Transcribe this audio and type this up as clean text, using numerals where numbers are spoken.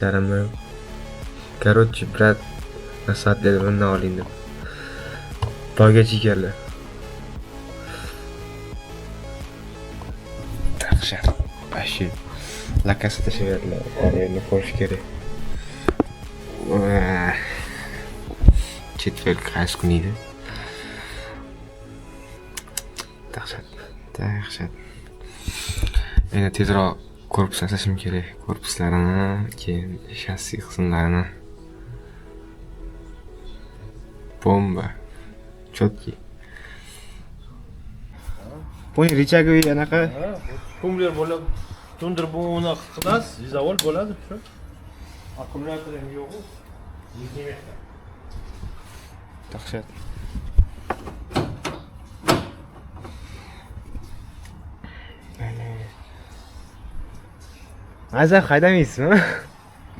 Darama. Короче, брат, насадлedi bundan oling deb. Toygacha ekanlar. Dahshat. Ashi. Lakasi tashaverdilar. Erini ko'rish kerak. Четверг qaysi kun edi? Dahshat. Endi tezroq korpus asashim kerak. Korpuslarini, keyin shassi qismlarini. Bomba. Cho'tki. Po'ng richagovi anaqa. Ko'mlar bo'ladi. Tundir bu uni qilasiz, vizavol bo'ladi shu. Akkumulyator ham yo'q-ku. Dahshat. Mazza haydamaysiz-mi?